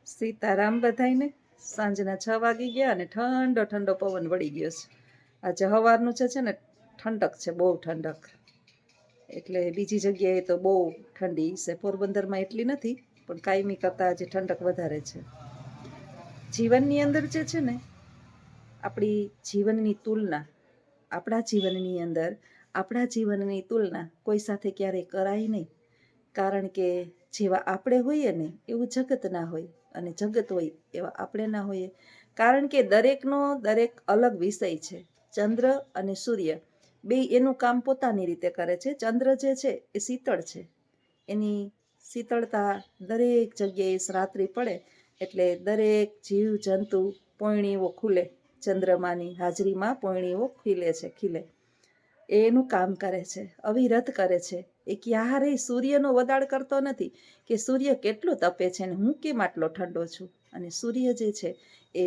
સીતારામ બધાયને. સાંજના 6 વાગી ગયા અને ઠંડો ઠંડો પવન વળી ગયો છે. આજે સવારનું છે ને ઠંડક છે, બહુ ઠંડક. એટલે બીજી જગ્યાએ તો બહુ ઠંડી છે, પોરબંદરમાં એટલી નથી, પણ કાયમી કરતાં આજે ઠંડક વધારે છે. જીવનની અંદર જે છે ને, આપણી જીવનની તુલના, આપણા જીવનની તુલના કોઈ સાથે ક્યારેય કરાય નહીં. કારણ કે જેવા આપણે હોઈએ ને એવું જગત ના હોય, અને જગત હોય એવા આપણે ના હોઈએ. કારણ કે દરેકનો દરેક અલગ વિષય છે. ચંદ્ર અને સૂર્ય બે એનું કામ પોતાની રીતે કરે છે. ચંદ્ર જે છે એ શીતળ છે, એની શીતળતા દરેક જગ્યાએ રાત્રિ પડે એટલે દરેક જીવ જંતુ પોયણીઓ ખુલે. ચંદ્રમાની હાજરીમાં પોયણીઓ ખીલે. એનું કામ કરે છે, અવિરત કરે છે. એ ક્યારેય સૂર્યનો વદાળ કરતો નથી કે સૂર્ય કેટલો તપે છે ને હું કેમ આટલો ઠંડો છું. અને સૂર્ય જે છે એ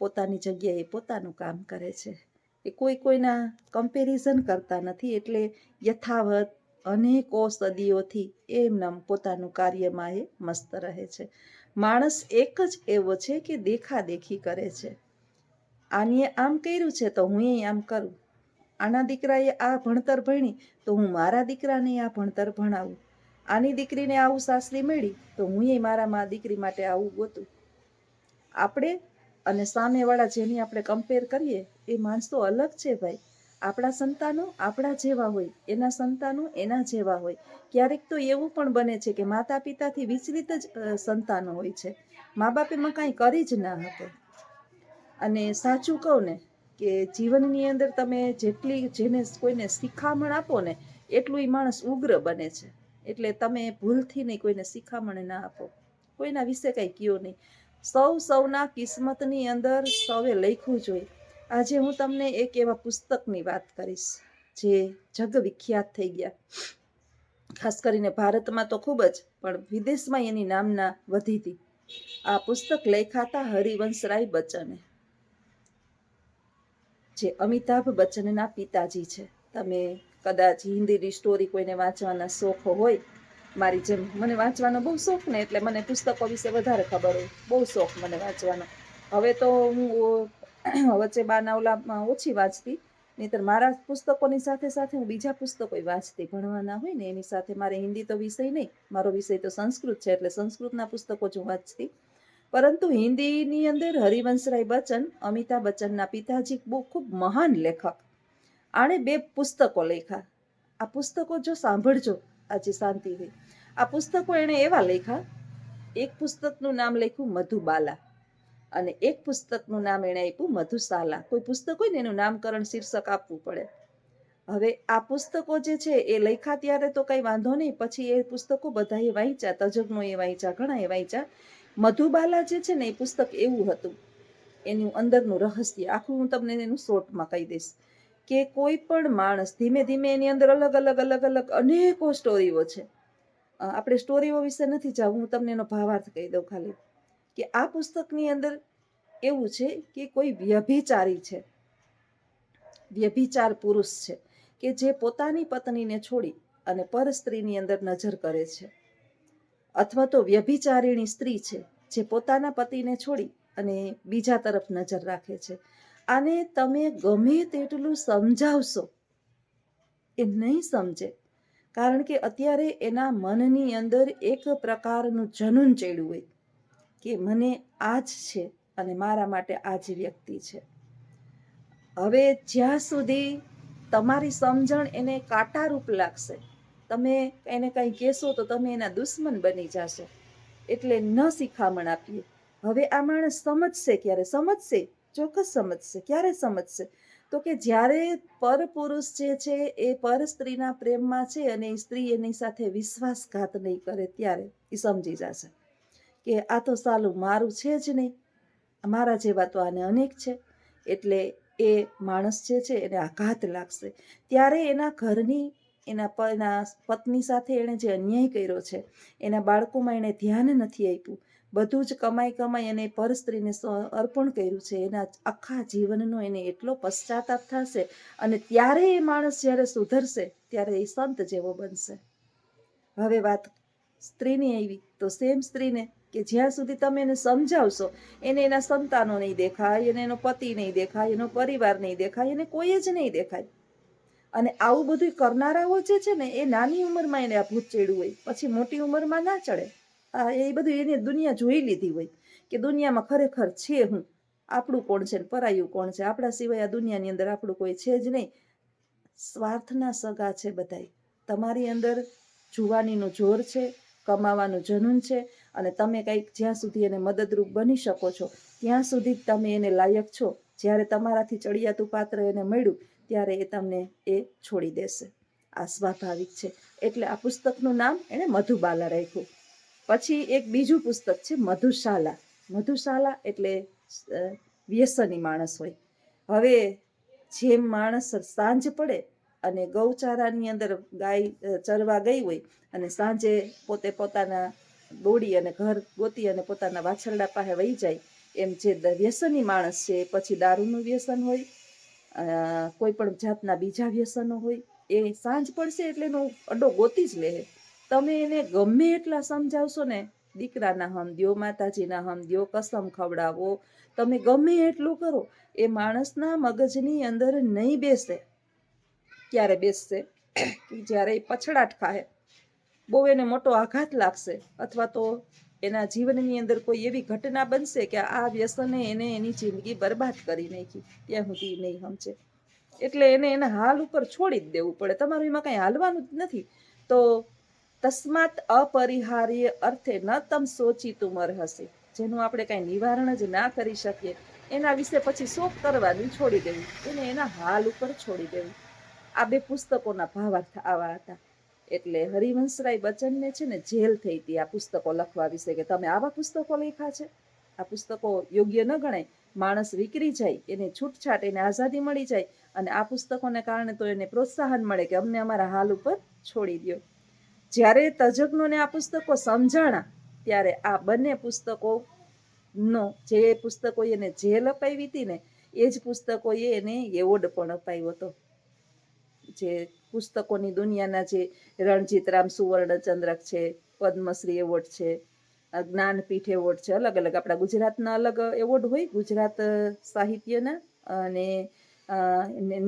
પોતાની જગ્યાએ પોતાનું કામ કરે છે. એ કોઈના કમ્પેરિઝન કરતા નથી. એટલે યથાવત અનેકો સદીઓથી એમનામ પોતાનું કાર્યમાં એ મસ્ત રહે છે. માણસ એક જ એવો છે કે દેખાદેખી કરે છે. આને આમ કર્યું છે તો હું આમ કરું. આના દીકરાએ આ ભણતર ભણી તો હું મારા દીકરાને આ ભણતર ભણાવું. આની દીકરીને આવું સાસરી મળી તો હું મારા દીકરી માટે આવું ગોતું. આપણે અને સામેવાળા જેની આપણે કમ્પેર કરીએ એ માણસો અલગ છે ભાઈ. આપણા સંતાનો આપણા જેવા હોય, એના સંતાનો એના જેવા હોય. ક્યારેક તો એવું પણ બને છે કે માતા પિતાથી વિચલિત જ સંતાનો હોય છે. મા બાપ એમાં કાંઈ કરી જ ના શકે. અને સાચું કહું ને કે જીવનની અંદર તમે જેને કોઈને શિખામણ આપો ને એટલું એ માણસ ઉગ્ર બને છે. એટલે તમે ભૂલથી નહીં કોઈને શિખામણ ના આપો, કોઈના વિશે કંઈ કયો નહીં. સૌના કિસ્મતની અંદર સૌએ લખ્યું જોઈએ. આજે હું તમને એક એવા પુસ્તકની વાત કરીશ જે જગ વિખ્યાત થઈ ગયા. ખાસ કરીને ભારતમાં તો ખૂબ જ, પણ વિદેશમાં એની નામના વધી હતી. આ પુસ્તક લખ્યા હરિવંશરાય બચ્ચને, જે અમિતાભ બચ્ચનના પિતાજી છે. તમે કદાચ હિન્દીની સ્ટોરી કોઈને વાંચવાના શોખ હોય, મારી જેમ મને વાંચવાનો બહુ શોખ ને, એટલે મને પુસ્તકો વિશે વધારે ખબર હોય. બહુ શોખ મને વાંચવાનો. હવે તો હું વચ્ચે બાના ઓલામાં ઓછી વાંચતી, નહીંતર મારા પુસ્તકોની સાથે સાથે હું બીજા પુસ્તકો વાંચતી. ભણવાના હોય ને એની સાથે. મારે હિન્દી તો વિષય નહીં, મારો વિષય તો સંસ્કૃત છે, એટલે સંસ્કૃતના પુસ્તકો જ હું વાંચતી. પરંતુ હિન્દીની અંદર હરિવંશરાય બચ્ચન, અમિતાભ બચ્ચનના પિતાજી, બહુ ખૂબ મહાન લેખક. આણે 2 પુસ્તકો લખ્યા. આ પુસ્તકો જો સાંભળજો આજે શાંતિ હોય. આ પુસ્તકો એણે એવા લખ્યા. એક પુસ્તકનું નામ લખ્યું મધુબાલા અને એક પુસ્તકનું નામ એણે આપ્યું મધુશાલા. કોઈ પુસ્તક હોય ને એનું નામકરણ શીર્ષક આપવું પડે. હવે આ પુસ્તકો જે છે એ લખ્યા ત્યારે તો કઈ વાંધો નહીં, પછી એ પુસ્તકો બધાએ વાંચ્યા, તજજ્ઞોએ વાંચ્યા, ઘણાએ વાંચ્યા. મધુબાલા જે છે ને એ પુસ્તક એવું હતું, એનું અંદરનું રહસ્ય આખું હું તમને એનું શોર્ટમાં કહી દઈશ કે કોઈ પણ માણસ ધીમે ધીમે એની અંદર અલગ અલગ અનેકો સ્ટોરીઓ છે. આપણે સ્ટોરીઓ વિશે નથી જવું, હું તમને એનો ભાવાર્થ કહી દઉં ખાલી. કે આ પુસ્તકની અંદર એવું છે કે કોઈ વ્યભિચારી છે, વ્યભિચાર પુરુષ છે કે જે પોતાની પત્નીને છોડી અને પર સ્ત્રીની અંદર નજર કરે છે. અથવા તો વ્યભિચારીણી સ્ત્રી છે જે પોતાના પતિને છોડી અને બીજા તરફ નજર રાખે છે. આને તમે ગમે તેટલું સમજાવશો એ નહીં સમજે. કારણ કે અત્યારે એના મનની અંદર એક પ્રકારનું જનૂન ચડ્યું હોય કે મને આ જ છે અને મારા માટે આ જ વ્યક્તિ છે. હવે જ્યાં સુધી તમારી સમજણ એને કાંટારૂપ લાગશે, તમે એને કંઈ કહેશો તો તમે એના દુશ્મન બની જશો. એટલે ન શિખામણ આપીએ. હવે આ માણસ સમજશે ક્યારે? સમજશે, ચોક્કસ સમજશે. ક્યારે સમજશે? તો કે જ્યારે પરપુરુષ જે છે એ પર સ્ત્રીના પ્રેમમાં છે અને એ સ્ત્રી એની સાથે વિશ્વાસઘાત નહીં કરે, ત્યારે એ સમજી જશે કે આ તો સાલું મારું છે જ નહીં, મારા જેવા તો આને અનેક છે. એટલે એ માણસ જે છે એને આઘાત લાગશે. ત્યારે એના ઘરની, એના પત્ની સાથે એણે જે અન્યાય કર્યો છે, એના બાળકોમાં એણે ધ્યાન નથી આપ્યું, બધું જ કમાઈ અને પર સ્ત્રીને અર્પણ કર્યું છે. એના આખા જીવનનો એને એટલો પશ્ચાતાપ થશે. અને ત્યારે એ માણસ જ્યારે સુધરશે ત્યારે એ સંત જેવો બનશે. હવે વાત સ્ત્રીની આવી તો સેમ સ્ત્રીને કે જ્યાં સુધી તમે એને સમજાવશો, એને એના સંતાનો નહીં દેખાય, એને એનો પતિ નહીં દેખાય, એનો પરિવાર નહીં દેખાય, એને કોઈ જ નહીં દેખાય. અને આવું બધું કરનારાઓ જે છે ને, એ નાની ઉંમરમાં એને આ ભૂત ચડ્યું હોય, પછી મોટી ઉંમરમાં ના ચડે. એ બધું એને દુનિયા જોઈ લીધી હોય કે દુનિયામાં ખરેખર છે હું, આપણું કોણ છે ને પરાયું કોણ છે, આપણા સિવાય આ દુનિયાની અંદર આપણું કોઈ છે જ નહીં. સ્વાર્થના સગા છે બધાય. તમારી અંદર જુવાનીનું જોર છે, કમાવાનું જનૂન છે, અને તમે કંઈક જ્યાં સુધી એને મદદરૂપ બની શકો છો ત્યાં સુધી તમે એને લાયક છો. જ્યારે તમારાથી ચડિયાતું પાત્ર એને મળ્યું ત્યારે એ તમને એ છોડી દેશે. આ સ્વાભાવિક છે. એટલે આ પુસ્તકનું નામ એણે મધુબાલા રાખ્યું. પછી એક બીજું પુસ્તક છે મધુશાલા. મધુશાલા એટલે વ્યસની માણસ હોય. હવે જેમ માણસ સાંજ પડે અને ગૌચારાની અંદર ગાય ચરવા ગઈ હોય અને સાંજે પોતે પોતાના દોડી અને ઘર ગોતી અને પોતાના વાછરડા પાસે વહી જાય, એમ જે વ્યસની માણસ છે પછી દારૂનું વ્યસન હોય, કોઈ પણ જાતના બીજા વ્યસનો હોય, એ સાંજ પડશે એટલે એનો અડ્ડો ગોતી જ લે. તમે એને ગમે એટલા સમજાવશો ને, દીકરાના હમ દ્યો, માતાજીના હમ દ્યો, કસમ ખવડાવો, તમે ગમે એટલું કરો, એ માણસના મગજની અંદર નહીં બેસે. ક્યારે બેસશે? જ્યારે એ પછડાટ ખાય, બહુ એને મોટો આઘાત લાગશે, અથવા તો એના જીવનની અંદર કોઈ એવી ઘટના બનશે કે આ વ્યસને એને એની જિંદગી બરબાદ કરી નાખી, ત્યાં સુધી નહીં સમજે. એટલે એને એના હાલ ઉપર છોડી જ દેવું પડે. તમારું એમાં કાંઈ હાલવાનું જ નથી. તો તસ્માત અપરિહાર્ય અર્થે ન તમ સોચી તુમર હસી. જેનું આપણે કાંઈ નિવારણ જ ના કરી શકીએ એના વિશે પછી શોક કરવાનું છોડી દેવું, એને એના હાલ ઉપર છોડી દેવું. આ બે પુસ્તકોના ભાવાર્થ આવા હતા. એટલે હરિવંશરાય બચ્ચનને છે ને જેલ થઈ હતી આ પુસ્તકો લખવા વિશે, કે તમે આવા પુસ્તકો લખ્યા છે, આ પુસ્તકો યોગ્ય ન ગણાય. માણસ વિકરી જાય, એને છૂટછાટ, એને આઝાદી મળી જાય, અને આ પુસ્તકોને કારણે તો એને પ્રોત્સાહન મળે કે અમને અમારા હાલ ઉપર છોડી દો. જ્યારે તજજ્ઞોને આ પુસ્તકો સમજાણા ત્યારે આ બંને પુસ્તકોનો, જે પુસ્તકોએ એને જેલ અપાવી હતી ને, એ જ પુસ્તકોએ એને એવોર્ડ પણ અપાવ્યો હતો. જે પુસ્તકોની દુનિયાના જે રણજીતરામ સુવર્ણચંદ્રક છે, પદ્મશ્રી એવોર્ડ છે, જ્ઞાનપીઠ એવોર્ડ છે, અલગ અલગ આપણા ગુજરાતના અલગ એવોર્ડ હોય, ગુજરાત સાહિત્યના અને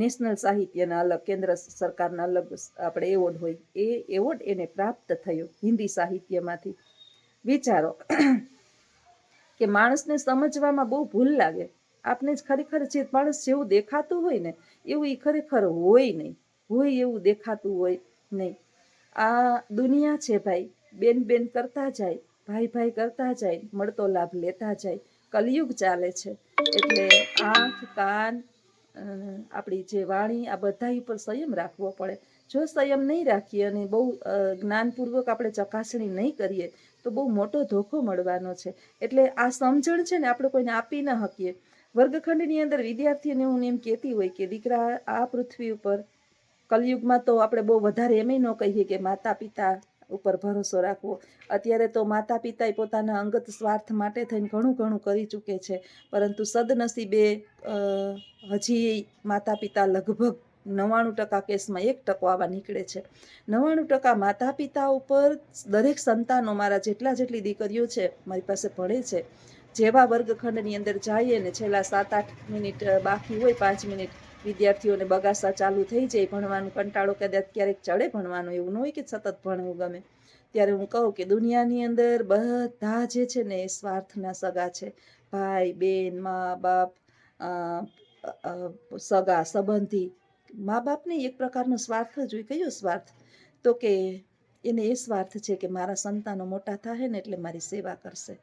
નેશનલ સાહિત્યના અલગ, કેન્દ્ર સરકારના અલગ આપણે એવોર્ડ હોય. એ એવોર્ડ એને પ્રાપ્ત થયો હિન્દી સાહિત્યમાંથી. વિચારો કે માણસને સમજવામાં બહુ ભૂલ લાગે. આપને જ ખરેખર જે માણસ જેવું દેખાતું હોય ને એવું એ ખરેખર હોય નહીં, હોય એવું દેખાતું હોય નહીં. આ દુનિયા છે ભાઈ, બેન બેન કરતા જાય, ભાઈ ભાઈ કરતા જાય, મળતો લાભ લેતા જાય. કલયુગ ચાલે છે. એટલે આંખ, કાન, આપણી જે વાણી, આ બધા ઉપર સંયમ રાખવો પડે. જો સંયમ નહીં રાખીએ અને બહુ જ્ઞાનપૂર્વક આપણે ચકાસણી નહીં કરીએ તો બહુ મોટો ધોખો મળવાનો છે. એટલે આ સમજણ છે ને આપણે કોઈને આપી ન શકીએ. વર્ગખંડની અંદર વિદ્યાર્થીઓને હું એમ કહેતી હોય કે દીકરા, આ પૃથ્વી ઉપર કલયુગમાં તો આપણે બહુ વધારે એમ ન કહીએ કે માતા પિતા ઉપર ભરોસો રાખવો. અત્યારે તો માતા પિતા પોતાના અંગત સ્વાર્થ માટે થઈને ઘણું ઘણું કરી ચૂકે છે, પરંતુ સદનસીબે હજી માતા પિતા લગભગ 99% કેસમાં 1% આવા નીકળે છે. 99% માતા પિતા ઉપર દરેક સંતાનો, મારા જેટલી દીકરીઓ છે મારી પાસે ભણે છે, જેવા વર્ગખંડની અંદર જઈએ ને છેલ્લા 7-8 મિનિટ બાકી હોય, 5 મિનિટ, વિદ્યાર્થીઓને બગાસા ચાલુ થઈ જાય, ભણવાનું કંટાળો કદાચ ક્યારેક ચડે ભણવાનું, એવું ન હોય કે સતત ભણવું ગમે, ત્યારે હું કહું કે દુનિયાની અંદર બધા જે છે ને એ સ્વાર્થના સગા છે. ભાઈ બેન, મા બાપ, સગા સંબંધી. મા બાપને એક પ્રકારનો સ્વાર્થ જ હોય. કયો સ્વાર્થ? તો કે એને એ સ્વાર્થ છે કે મારા સંતાનો મોટા થાય ને એટલે મારી સેવા કરશે.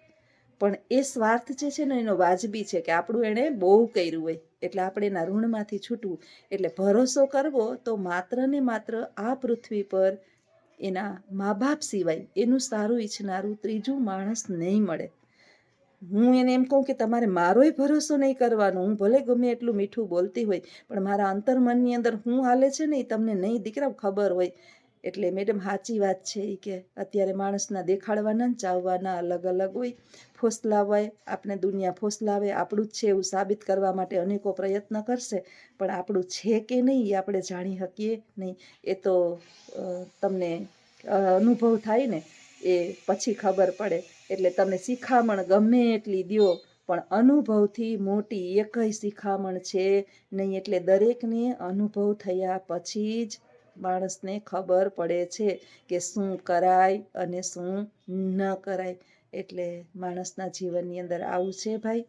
પણ એ સ્વાર્થ જે છે ને એનો વાજબી છે કે આપણું એણે બહુ કર્યું હોય એટલે આપણે એના ઋણમાંથી છૂટવું. એટલે ભરોસો કરવો તો માત્ર ને માત્ર આ પૃથ્વી પર એના મા બાપ સિવાય એનું સારું ઈચ્છનારું ત્રીજું માણસ નહીં મળે. હું એને એમ કહું કે તમારે મારોય ભરોસો નહીં કરવાનો. હું ભલે ગમે એટલું મીઠું બોલતી હોય પણ મારા અંતર્મનની અંદર હું હાલે છે ને એ તમને નહીં દીકરા ખબર હોય. એટલે મેડમ સાચી વાત છે એ કે અત્યારે માણસના દેખાડવાના ને ચાવવાના અલગ અલગ હોય. ફોસલાવાય, આપણે દુનિયા ફોસલાવે, આપણું જ છે એવું સાબિત કરવા માટે અનેકો પ્રયત્ન કરશે, પણ આપણું છે કે નહીં એ આપણે જાણી શકીએ નહીં. એ તો તમને અનુભવ થાય ને એ પછી ખબર પડે. એટલે તમે શિખામણ ગમે એટલી દ્યો પણ અનુભવથી મોટી એકય શિખામણ છે નહીં. એટલે દરેકને અનુભવ થયા પછી જ માણસને ખબર પડે છે કે શું કરાય અને શું ન કરાય. એટલે માણસના જીવનની અંદર આવું છે ભાઈ.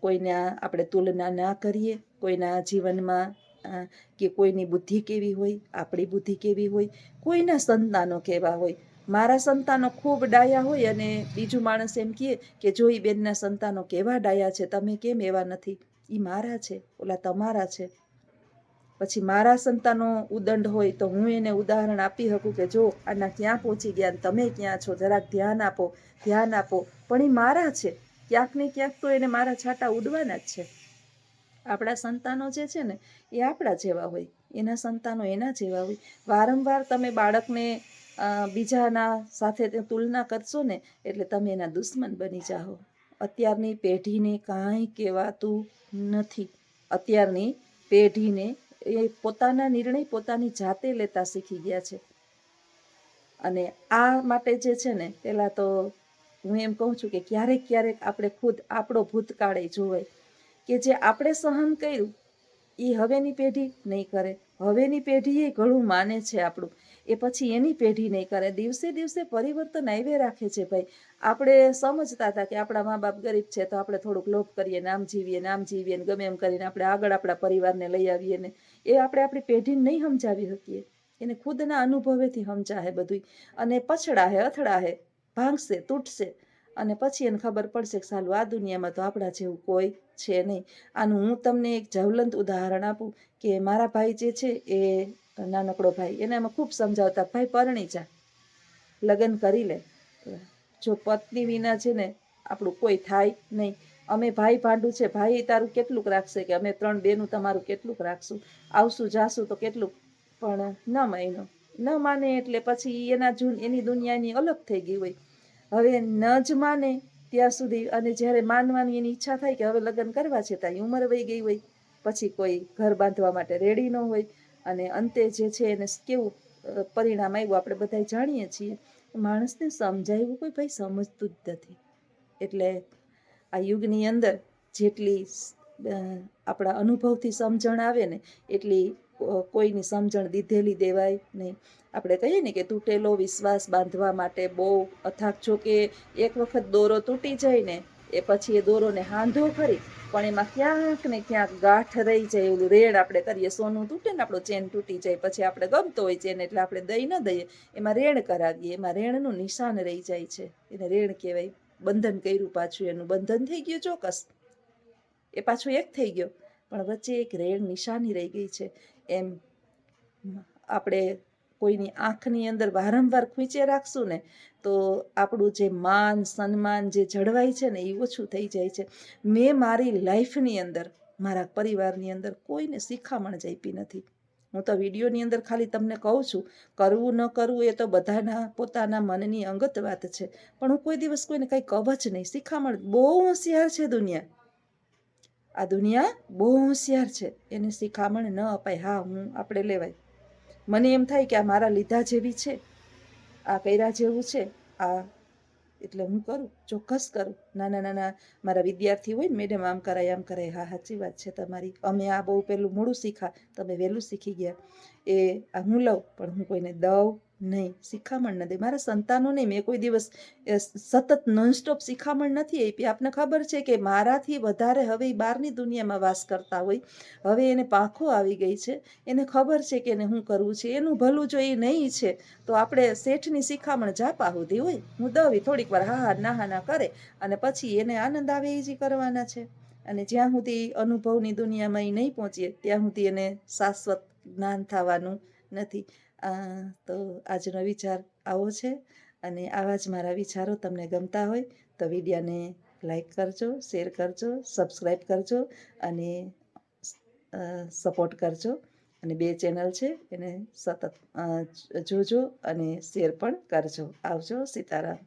કોઈના આપણે તુલના ના કરીએ કોઈના જીવનમાં, કે કોઈની બુદ્ધિ કેવી હોય, આપણી બુદ્ધિ કેવી હોય, કોઈના સંતાનો કેવા હોય. મારા સંતાનો ખૂબ ડાયા હોય અને બીજું માણસ એમ કહે કે જો ઈ બેનના સંતાનો કેવા ડાયા છે, તમે કેમ એવા નથી. એ મારા છે, ઓલા તમારા છે. પછી મારા સંતાનો ઉદંડ હોય તો હું એને ઉદાહરણ આપી શકું કે જો આના ક્યાં પહોંચી ગયા, તમે ક્યાં છો, જરાક ધ્યાન આપો, ધ્યાન આપો. પણ એ મારા છે, ક્યાંક ને ક્યાંક તો એને મારા છાંટા ઉડવાના જ છે. આપણા સંતાનો જે છે ને એ આપણા જેવા હોય, એના સંતાનો એના જેવા હોય. વારંવાર તમે બાળકને બીજાના સાથે તુલના કરશો ને એટલે તમે એના દુશ્મન બની જાઓ. અત્યારની પેઢીને કાંઈ કહેવાતું નથી. અત્યારની પેઢીને એ પોતાના નિર્ણય પોતાની જાતે લેતા શીખી ગયા છે. અને આ માટે જે છે ને પેલા તો હું એમ કહું છું કે ક્યારેક ક્યારેક આપણે ખુદ આપણો ભૂતકાળ જોવાય કે જે આપણે સહન કર્યું એ હવેની પેઢી નહીં કરે. હવેની પેઢી એ ઘણું માને છે આપણું, એ પછી એની પેઢી નહીં કરે. દિવસે દિવસે પરિવર્તન આવ્યા રાખે છે ભાઈ. આપણે સમજતા હતા કે આપણા મા બાપ ગરીબ છે તો આપણે થોડુંક લોભ કરીએ, નામ જીવીએ ને ગમે એમ કરીને આપણે આગળ આપણા પરિવારને લઈ આવીએ ને એ આપણે આપણી પેઢીને નહીં સમજાવી શકીએ. એને ખુદના અનુભવેથી સમજાશે બધું. અને પછડાહે, અથડાહે, ભાંગશે, તૂટશે અને પછી એને ખબર પડશે કે સાલું આ દુનિયામાં તો આપણા જેવું કોઈ છે નહીં. આનું હું તમને એક જ્વલંત ઉદાહરણ આપું કે મારા ભાઈ જે છે એ નાનકડો ભાઈ, એને અમે ખૂબ સમજાવતા ભાઈ પરણી જા, લગ્ન કરી લે. જો પત્ની વિના છે ને આપણું કોઈ થાય નહીં. અમે ભાઈ ભાંડું છે, ભાઈ તારું કેટલુંક રાખશે કે અમે 3 બેનું તમારું કેટલુંક રાખશું, આવશું જાશું તો કેટલુંક. પણ ન માને એટલે પછી એની દુનિયાની અલગ થઈ ગઈ હોય. હવે ન જ માને ત્યાં સુધી, અને જ્યારે માનવાની એની ઈચ્છા થાય કે હવે લગ્ન કરવા છે ત્યાં ઉંમર વહી ગઈ હોય, પછી કોઈ ઘર બાંધવા માટે રેડી ન હોય. અને અંતે જે છે એને કેવું પરિણામ આવ્યું આપણે બધા જાણીએ છીએ. માણસને સમજાવ્યું કોઈ ભાઈ સમજતું જ નથી. એટલે આ યુગની અંદર જેટલી આપણા અનુભવથી સમજણ આવે ને એટલી કોઈની સમજણ દીધેલી દેવાય નહીં. આપણે કહીએ ને કે તૂટેલો વિશ્વાસ બાંધવા માટે બહુ અથાગ. જો કે એક વખત દોરો તૂટી જાય ને એ પછી એ દોરોને હાંધો ખરી, પણ એમાં ક્યાંક ને ક્યાંક ગાંઠ રહી જાય. એવું રેડ આપણે કરીએ, સોનું તૂટે ને આપણો ચેન તૂટી જાય, પછી આપણે ગમતો હોય ચેન એટલે આપણે દઈ ન દઈએ, એમાં રેણ કરાવીએ, એમાં રેણનું નિશાન રહી જાય છે. એને રેણ કહેવાય. બંધન કર્યું, પાછું એનું બંધન થઈ ગયું ચોક્કસ, એ પાછું એક થઈ ગયો, પણ વચ્ચે એક રેણ નિશાની રહી ગઈ છે. એમ આપણે કોઈની આંખની અંદર વારંવાર ખૂંચે રાખશું ને તો આપણું જે માન સન્માન જે જળવાય છે ને એ ઓછું થઈ જાય છે. મેં મારી લાઈફની અંદર મારા પરિવારની અંદર કોઈને શિખામણ જ આપી નથી. હું તો વિડીયોની અંદર ખાલી તમને કહું છું, કરવું ન કરવું એ તો બધાના પોતાના મનની અંગત વાત છે. પણ હું કોઈ દિવસ કોઈને કંઈ કહું જ નહીં. શિખામણ બહુ હોશિયાર છે દુનિયા. આ દુનિયા બહુ હોશિયાર છે, એને શિખામણ ન અપાય. હા, આપણે લેવાય. મને એમ થાય કે આ મારા લીધા જેવી છે, આ કર્યા જેવું છે, આ એટલે હું કરું, ચોક્કસ કરું. નાના મારા વિદ્યાર્થી હોય ને, મેડમ આમ કરાય આમ કરાય, હા સાચી વાત છે તમારી, અમે આ બહુ પેલું મોડું શીખા, તમે વહેલું શીખી ગયા. એ આ હું લઉં પણ હું કોઈને દઉં નહીં, શિખામણ નથી. મારા સંતાનોને મેં કોઈ દિવસ સતત નોનસ્ટોપ શિખામણ નથી આપી. આપને ખબર છે કે મારાથી વધારે હવે બહારની દુનિયામાં વાસ કરતા હોય, હવે એને પાંખો આવી ગઈ છે, એને ખબર છે કે એને શું કરવું છે, એનું ભલું જો એ નહીં છે તો આપણે શેઠની શિખામણ જાપા સુધી હોય, હું દવી થોડીક વાર હા ના કરે અને પછી એને આનંદ આવે એ જ કરવાના છે. અને જ્યાં સુધી અનુભવની દુનિયામાં એ નહીં પહોંચીએ ત્યાં સુધી એને શાશ્વત જ્ઞાન થવાનું નથી. તો આજનો વિચાર આવો છે. અને આવા જ મારા વિચારો તમને ગમતા હોય તો વિડીયોને લાઈક કરજો, શેર કરજો, સબસ્ક્રાઈબ કરજો અને સપોર્ટ કરજો. અને 2 ચેનલ છે એને સતત જોજો અને શેર પણ કરજો. આવજો. સીતારામ.